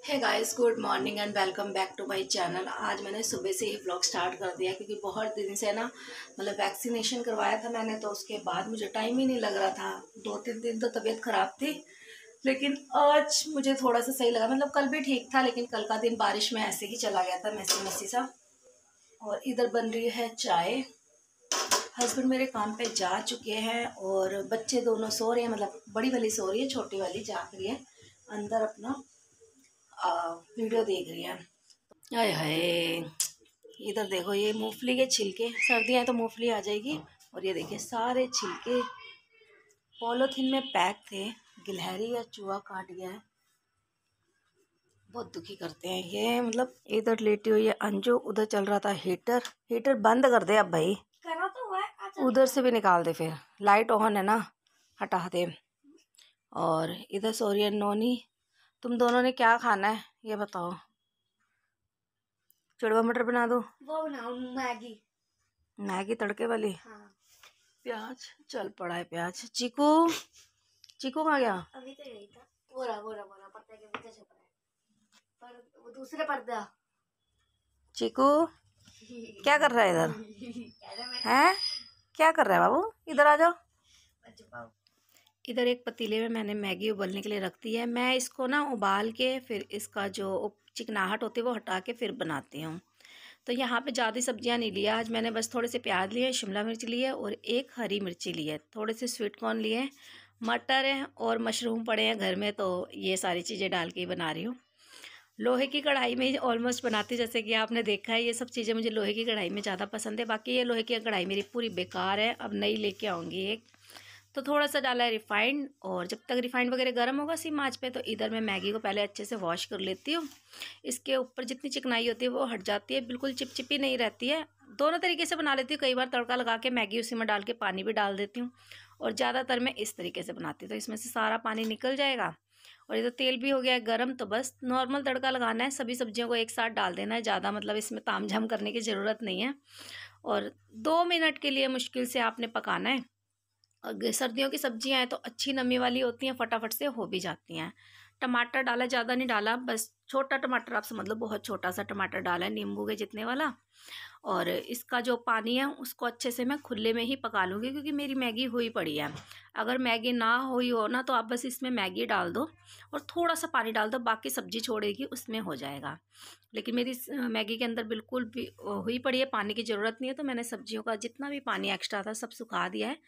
Hey guys, good morning and welcome back to my channel. आज मैंने सुबह से ही व्लॉग स्टार्ट कर दिया क्योंकि बहुत दिन से ना वैक्सीनेशन करवाया था मैंने, तो उसके बाद मुझे टाइम ही नहीं लग रहा था। 2-3 दिन तो तबीयत ख़राब थी, लेकिन आज मुझे थोड़ा सा सही लगा। कल भी ठीक था, लेकिन कल का दिन बारिश में ऐसे ही चला गया था, मैसी मैसी सा। और इधर बन रही है चाय। हस्बैंड मेरे काम पे जा चुके हैं और बच्चे दोनों सो रहे हैं। बड़ी वाली सो रही है, छोटी वाली जाग रही है अंदर, अपना वीडियो देख रही है। हाय हाय, इधर देखो, ये मूंगफली के छिलके, सर्दियाँ तो मूंगफली आ जाएगी। और ये देखिए सारे छिलके पॉलीथीन में पैक थे। गिलहरी या चूहा काट गया है, बहुत दुखी करते हैं ये। इधर लेटी हुई है अंजू, उधर चल रहा था हीटर। हीटर बंद कर दे अब भाई, करा तो हुआ है, उधर से भी निकाल दे, फिर लाइट ऑन है ना, हटा दे। और इधर सो रही है नोनी। तुम दोनों ने क्या खाना है ये बताओ? चुड़वा मटर बना दो? वो बनाओ मैगी। मैगी तड़के वाली? हाँ। प्याज चल पड़ा है, प्याज। चीकू, चीकू कहाँ गया? अभी तो यही था। बोरा बोरा बोरा पर्दे के पीछे छुप रहा है, पर वो दूसरे पर्दा। चीकू क्या कर रहा है इधर? हैं क्या कर रहा है बाबू? इधर आ जाओ। इधर एक पतीले में मैंने मैगी उबलने के लिए रख दी है। मैं इसको ना उबाल के फिर इसका जो चिकनाहट होती है वो हटा के फिर बनाती हूँ। तो यहाँ पे ज़्यादा सब्जियाँ नहीं लिया आज मैंने, बस थोड़े से प्याज लिए, शिमला मिर्च लिए और एक हरी मिर्ची ली है, थोड़े से स्वीट कॉर्न लिए, मटर हैं और मशरूम पड़े हैं घर में, तो ये सारी चीज़ें डाल के ही बना रही हूँ। लोहे की कढ़ाई में ऑलमोस्ट बनाती, जैसे कि आपने देखा है। ये सब चीज़ें मुझे लोहे की कढ़ाई में ज़्यादा पसंद है। बाकी ये लोहे की कढ़ाई मेरी पूरी बेकार है, अब नई लेके आऊँगी एक। तो थोड़ा सा डाला है रिफाइंड, और जब तक रिफाइंड वगैरह गर्म होगा सिम आंच पे, तो इधर मैं मैगी को पहले अच्छे से वॉश कर लेती हूँ। इसके ऊपर जितनी चिकनाई होती है वो हट जाती है, बिल्कुल चिपचिपी नहीं रहती है। दोनों तरीके से बना लेती हूँ, कई बार तड़का लगा के मैगी उसी में डाल के पानी भी डाल देती हूँ, और ज़्यादातर मैं इस तरीके से बनाती हूँ। तो इसमें से सारा पानी निकल जाएगा। और इधर तेल भी हो गया है गर्म, तो बस नॉर्मल तड़का लगाना है, सभी सब्जियों को एक साथ डाल देना है। ज़्यादा इसमें तामझाम करने की ज़रूरत नहीं है। और 2 मिनट के लिए मुश्किल से आपने पकाना है। और सर्दियों की सब्जियां हैं तो अच्छी नमी वाली होती हैं, फटाफट से हो भी जाती हैं। टमाटर डाला, ज़्यादा नहीं डाला, बस छोटा टमाटर, आप समझ लो बहुत छोटा सा टमाटर डाला है, नींबू के जितने वाला। और इसका जो पानी है उसको अच्छे से मैं खुले में ही पका लूँगी, क्योंकि मेरी मैगी हुई पड़ी है। अगर मैगी ना हुई हो ना, तो आप बस इसमें मैगी डाल दो और थोड़ा सा पानी डाल दो, बाकी सब्जी छोड़ेगी उसमें हो जाएगा। लेकिन मेरी मैगी के अंदर बिल्कुल भी हुई पड़ी है, पानी की ज़रूरत नहीं है। तो मैंने सब्जियों का जितना भी पानी एक्स्ट्रा था सब सुखा दिया है।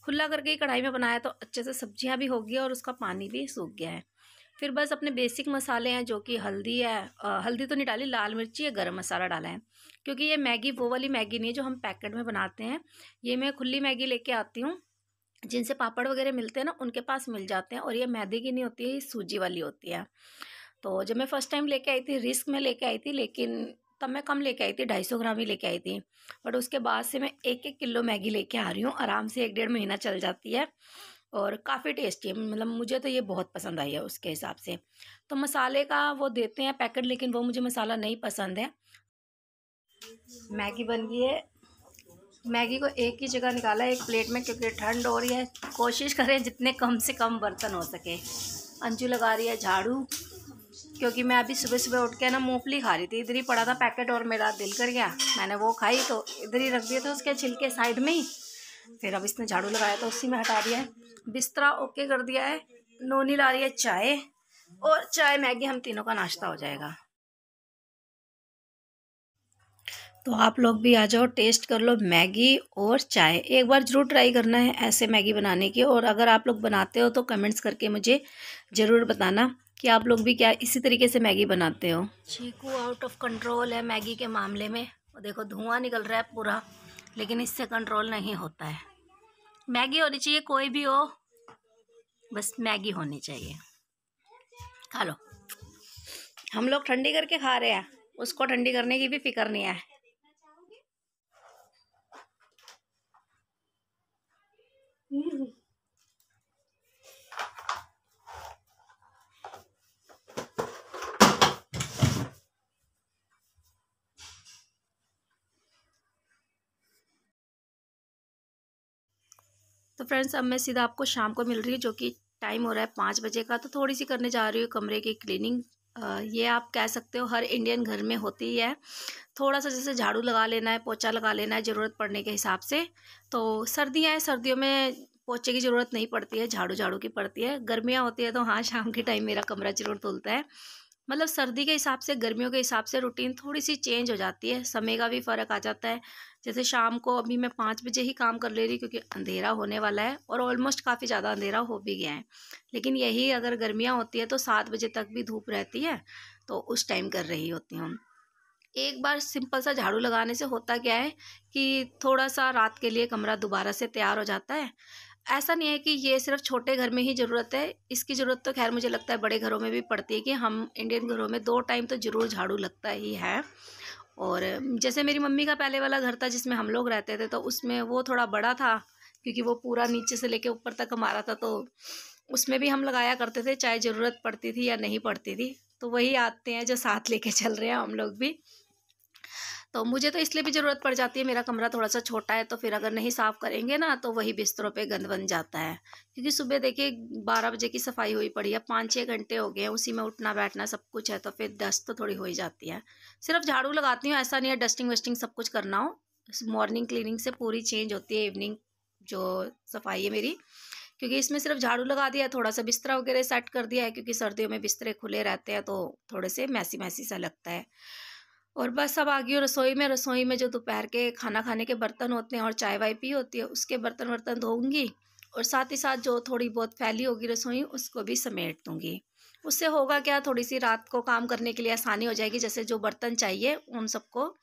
खुला करके ही कढ़ाई में बनाया, तो अच्छे से सब्जियां भी हो गई और उसका पानी भी सूख गया है। फिर बस अपने बेसिक मसाले हैं, जो कि हल्दी है, हल्दी तो नहीं डाली, लाल मिर्ची है, गरम मसाला डाला है। क्योंकि ये मैगी वो वाली मैगी नहीं है जो हम पैकेट में बनाते हैं। ये मैं खुली मैगी लेके आती हूँ, जिनसे पापड़ वगैरह मिलते हैं ना, उनके पास मिल जाते हैं। और ये मैदे की नहीं होती है, ये सूजी वाली होती है। तो जब मैं फ़र्स्ट टाइम लेके आई थी, रिस्क में लेके आई थी, लेकिन तब मैं कम लेके आई थी, 250 ग्राम ही लेके आई थी। बट उसके बाद से मैं 1-1 किलो मैगी लेके आ रही हूँ, आराम से 1-1.5 महीना चल जाती है। और काफ़ी टेस्टी है, मुझे तो ये बहुत पसंद आई है उसके हिसाब से। तो मसाले का वो देते हैं पैकेट, लेकिन वो मुझे मसाला नहीं पसंद है। मैगी बन गई है। मैगी को एक ही जगह निकाला है, एक प्लेट में, क्योंकि ठंड हो रही है। कोशिश करें जितने कम से कम बर्तन हो सके। अंजू लगा रही है झाड़ू, क्योंकि मैं अभी सुबह सुबह उठ के ना मूंगफली खा रही थी, इधर ही पड़ा था पैकेट और मेरा दिल कर गया, मैंने वो खाई, तो इधर ही रख दिए थे उसके छिलके साइड में ही। फिर अब इसने झाड़ू लगाया तो उसी में हटा दिया है। बिस्तरा ओके कर दिया है। नोनी ला रही है चाय, और चाय मैगी हम तीनों का नाश्ता हो जाएगा। तो आप लोग भी आ जाओ, टेस्ट कर लो मैगी और चाय, एक बार ज़रूर ट्राई करना है ऐसे मैगी बनाने की। और अगर आप लोग बनाते हो तो कमेंट्स करके मुझे ज़रूर बताना कि आप लोग भी क्या इसी तरीके से मैगी बनाते हो। चीकू आउट ऑफ कंट्रोल है मैगी के मामले में। और देखो धुआं निकल रहा है पूरा, लेकिन इससे कंट्रोल नहीं होता है। मैगी होनी चाहिए, कोई भी हो, बस मैगी होनी चाहिए। खा लो। हम लोग ठंडी करके खा रहे हैं, उसको ठंडी करने की भी फिक्र नहीं है। तो फ्रेंड्स, अब मैं सीधा आपको शाम को मिल रही हूँ, जो कि टाइम हो रहा है 5 बजे का। तो थोड़ी सी करने जा रही हूँ कमरे की क्लीनिंग। ये आप कह सकते हो हर इंडियन घर में होती ही है। थोड़ा सा जैसे झाड़ू लगा लेना है, पोछा लगा लेना है ज़रूरत पड़ने के हिसाब से। तो सर्दियाँ हैं, सर्दियों में पोछे की ज़रूरत नहीं पड़ती है, झाड़ू की पड़ती है। गर्मियाँ होती है तो हाँ, शाम के टाइम मेरा कमरा ज़रूर धुलता है। मतलब सर्दी के हिसाब से, गर्मियों के हिसाब से रूटीन थोड़ी सी चेंज हो जाती है, समय का भी फ़र्क आ जाता है। जैसे शाम को अभी मैं 5 बजे ही काम कर ले रही क्योंकि अंधेरा होने वाला है और ऑलमोस्ट काफ़ी ज़्यादा अंधेरा हो भी गया है। लेकिन यही अगर गर्मियाँ होती है तो 7 बजे तक भी धूप रहती है, तो उस टाइम कर रही होती हूँ। एक बार सिंपल सा झाड़ू लगाने से होता क्या है कि थोड़ा सा रात के लिए कमरा दोबारा से तैयार हो जाता है। ऐसा नहीं है कि ये सिर्फ छोटे घर में ही ज़रूरत है, इसकी ज़रूरत तो खैर मुझे लगता है बड़े घरों में भी पड़ती है कि हम इंडियन घरों में 2 टाइम तो ज़रूर झाड़ू लगता ही है। और जैसे मेरी मम्मी का पहले वाला घर था जिसमें हम लोग रहते थे, तो उसमें वो थोड़ा बड़ा था क्योंकि वो पूरा नीचे से लेके ऊपर तक हमारा था, तो उसमें भी हम लगाया करते थे चाहे ज़रूरत पड़ती थी या नहीं पड़ती थी। तो वही आते हैं जो साथ लेके चल रहे हैं हम लोग भी। तो मुझे तो इसलिए भी ज़रूरत पड़ जाती है, मेरा कमरा थोड़ा सा छोटा है, तो फिर अगर नहीं साफ़ करेंगे ना तो वही बिस्तरों पे गंद बन जाता है। क्योंकि सुबह देखिए 12 बजे की सफाई हुई पड़ी है, 5-6 घंटे हो गए हैं, उसी में उठना बैठना सब कुछ है, तो फिर डस्ट तो थोड़ी हो ही जाती है। सिर्फ झाड़ू लगाती हूँ, ऐसा नहीं है डस्टिंग वस्टिंग सब कुछ करना हो। मॉर्निंग क्लीनिंग से पूरी चेंज होती है इवनिंग जो सफाई है मेरी। क्योंकि इसमें सिर्फ झाड़ू लगा दिया है, थोड़ा सा बिस्तरा वगैरह सेट कर दिया है क्योंकि सर्दियों में बिस्तरे खुले रहते हैं तो थोड़े से मैसी मैसी सा लगता है। और बस अब आ गई हूँ रसोई में। रसोई में जो दोपहर के खाना खाने के बर्तन होते हैं और चाय वाय पी होती है, उसके बर्तन वर्तन धोऊंगी और साथ ही साथ जो थोड़ी बहुत फैली होगी रसोई उसको भी समेट दूंगी। उससे होगा क्या, थोड़ी सी रात को काम करने के लिए आसानी हो जाएगी। जैसे जो बर्तन चाहिए उन सबको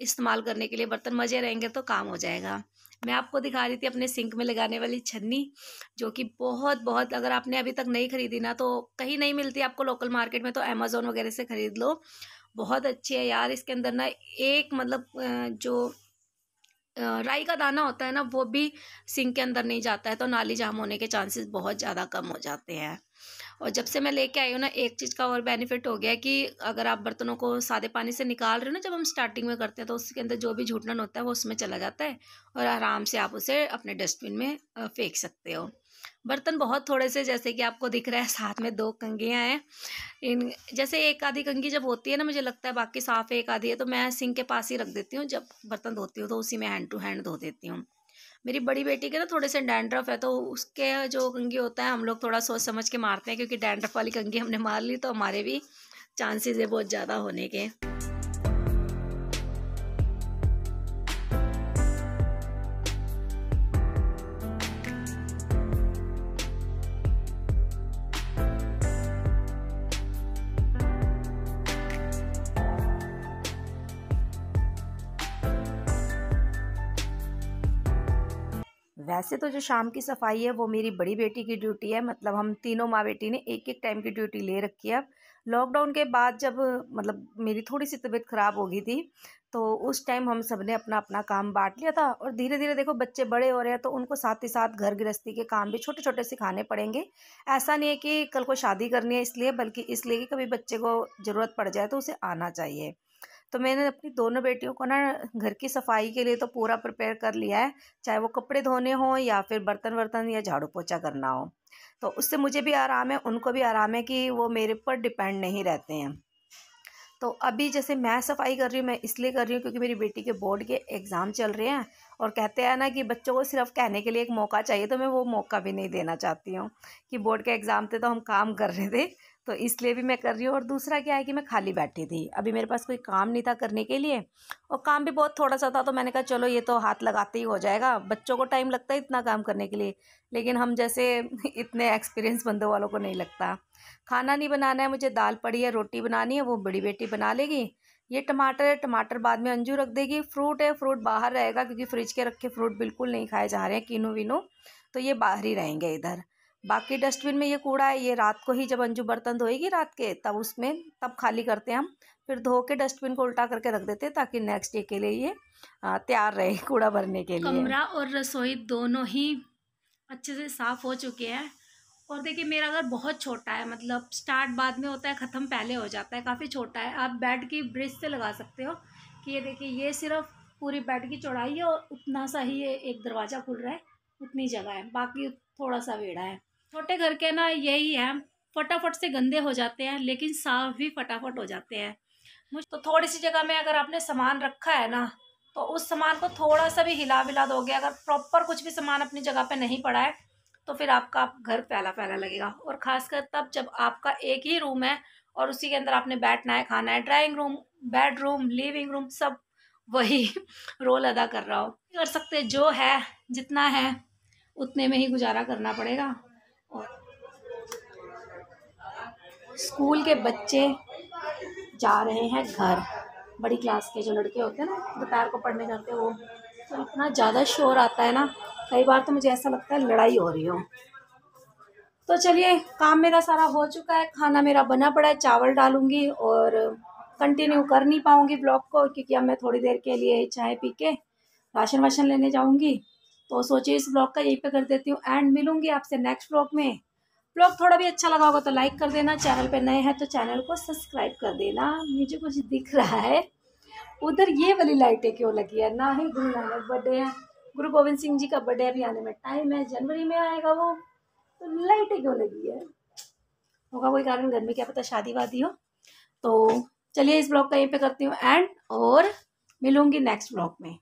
इस्तेमाल करने के लिए बर्तन मजे रहेंगे तो काम हो जाएगा। मैं आपको दिखा रही थी अपने सिंक में लगाने वाली छन्नी, जो कि बहुत बहुत, अगर आपने अभी तक नहीं खरीदी ना तो कहीं नहीं मिलती आपको लोकल मार्केट में, तो अमेज़ोन वगैरह से ख़रीद लो। बहुत अच्छी है यार। इसके अंदर ना एक मतलब जो राई का दाना होता है ना वो भी सिंक के अंदर नहीं जाता है, तो नाली जाम होने के चांसेस बहुत ज़्यादा कम हो जाते हैं। और जब से मैं लेके आई हूँ ना, एक चीज़ का और बेनिफिट हो गया कि अगर आप बर्तनों को सादे पानी से निकाल रहे हो ना, जब हम स्टार्टिंग में करते हैं तो उसके अंदर जो भी झूठन होता है वो उसमें चला जाता है और आराम से आप उसे अपने डस्टबिन में फेंक सकते हो। बर्तन बहुत थोड़े से, जैसे कि आपको दिख रहा है साथ में 2 कंघियाँ हैं। इन जैसे एक आधी कंघी जब होती है ना, मुझे लगता है बाकी साफ़ है एक आधी है, तो मैं सिंक के पास ही रख देती हूँ। जब बर्तन धोती हूँ तो उसी में हैंड टू हैंड धो देती हूँ। मेरी बड़ी बेटी के ना थोड़े से डैंड्रफ है, तो उसके जो कंघी होता है हम लोग थोड़ा सोच समझ के मारते हैं, क्योंकि डैंड्रफ वाली कंघी हमने मार ली तो हमारे भी चांसेस है बहुत ज़्यादा होने के। वैसे तो जो शाम की सफाई है वो मेरी बड़ी बेटी की ड्यूटी है, मतलब हम तीनों माँ बेटी ने एक एक टाइम की ड्यूटी ले रखी है। अब लॉकडाउन के बाद जब मतलब मेरी थोड़ी सी तबीयत ख़राब हो गई थी, तो उस टाइम हम सब ने अपना अपना काम बांट लिया था। और धीरे धीरे देखो बच्चे बड़े हो रहे हैं तो उनको साथ ही साथ घर गृहस्थी के काम भी छोटे छोटे सिखाने पड़ेंगे। ऐसा नहीं है कि कल को शादी करनी है इसलिए, बल्कि इसलिए कि कभी बच्चे को ज़रूरत पड़ जाए तो उसे आना चाहिए। तो मैंने अपनी दोनों बेटियों को ना घर की सफाई के लिए तो पूरा प्रिपेयर कर लिया है, चाहे वो कपड़े धोने हों या फिर बर्तन वर्तन या झाड़ू पोछा करना हो। तो उससे मुझे भी आराम है, उनको भी आराम है कि वो मेरे पर डिपेंड नहीं रहते हैं। तो अभी जैसे मैं सफाई कर रही हूँ, मैं इसलिए कर रही हूँ क्योंकि मेरी बेटी के बोर्ड के एग्ज़ाम चल रहे हैं। और कहते हैं ना कि बच्चों को सिर्फ कहने के लिए एक मौका चाहिए, तो मैं वो मौका भी नहीं देना चाहती हूँ कि बोर्ड के एग्ज़ाम थे तो हम काम कर रहे थे, तो इसलिए भी मैं कर रही हूँ। और दूसरा क्या है कि मैं खाली बैठी थी, अभी मेरे पास कोई काम नहीं था करने के लिए, और काम भी बहुत थोड़ा सा था, तो मैंने कहा चलो ये तो हाथ लगाते ही हो जाएगा। बच्चों को टाइम लगता है इतना काम करने के लिए, लेकिन हम जैसे इतने एक्सपीरियंस बंदों वालों को नहीं लगता। खाना नहीं बनाना है मुझे, दाल पड़ी है, रोटी बनानी है, वो बड़ी बेटी बना लेगी। ये टमाटर है, टमाटर बाद में अंजू रख देगी। फ्रूट है, फ्रूट बाहर रहेगा क्योंकि फ्रिज के रखे फ्रूट बिल्कुल नहीं खाए जा रहे हैं, किनो विनो, तो ये बाहर ही रहेंगे इधर। बाकी डस्टबिन में ये कूड़ा है, ये रात को ही जब अंजू बर्तन धोएगी रात के, तब उसमें तब खाली करते हैं हम, फिर धो के डस्टबिन को उल्टा करके रख देते हैं ताकि नेक्स्ट डे के लिए ये तैयार रहे कूड़ा भरने के लिए। कमरा और रसोई दोनों ही अच्छे से साफ़ हो चुके हैं। और देखिए मेरा घर बहुत छोटा है, मतलब स्टार्ट बाद में होता है, ख़त्म पहले हो जाता है, काफ़ी छोटा है। आप बेड की ब्रिज से लगा सकते हो कि ये देखिए, ये सिर्फ पूरी बेड की चौड़ाई है और उतना सा ही ये एक दरवाज़ा खुल रहा है, उतनी जगह है, बाकी थोड़ा सा वेड़ा है। छोटे घर के ना यही है फटाफट से गंदे हो जाते हैं, लेकिन साफ भी फटाफट हो जाते हैं। तो थोड़ी सी जगह में अगर आपने सामान रखा है ना, तो उस सामान को थोड़ा सा भी हिला विला दोगे, अगर प्रॉपर कुछ भी सामान अपनी जगह पे नहीं पड़ा है, तो फिर आपका घर फैला फैला लगेगा। और खासकर तब जब आपका एक ही रूम है और उसी के अंदर आपने बैठना है, खाना है, drawing room, bedroom, living room सब वही रोल अदा कर रहा हो। कर सकते, जो है जितना है उतने में ही गुजारा करना पड़ेगा। और स्कूल के बच्चे जा रहे हैं घर, बड़ी क्लास के जो लड़के होते हैं ना, दोपहर को पढ़ने जाते हैं वो, तो इतना ज़्यादा शोर आता है ना, कई बार तो मुझे ऐसा लगता है लड़ाई हो रही हो। तो चलिए, काम मेरा सारा हो चुका है, खाना मेरा बना पड़ा है, चावल डालूंगी और कंटिन्यू कर नहीं पाऊंगी ब्लॉग को, क्योंकि अब मैं थोड़ी देर के लिए चाय पी के राशन वाशन लेने जाऊंगी। तो सोचिए इस ब्लॉग का यहीं पे कर देती हूँ एंड, मिलूंगी आपसे नेक्स्ट ब्लॉग में। ब्लॉग थोड़ा भी अच्छा लगा होगा तो लाइक कर देना, चैनल पे नए हैं तो चैनल को सब्सक्राइब कर देना। मुझे कुछ दिख रहा है उधर, ये वाली लाइटें क्यों लगी है? ना ही गुरु नानक बर्थडे है, गुरु गोविंद सिंह जी का बर्थडे अभी आने में टाइम है, जनवरी में आएगा वो, तो लाइटें क्यों लगी है? होगा कोई कारण घर में, क्या पता शादी वादी हो। तो चलिए इस ब्लॉग का यहीं पे करती हूँ एंड, और मिलूंगी नेक्स्ट ब्लॉग में।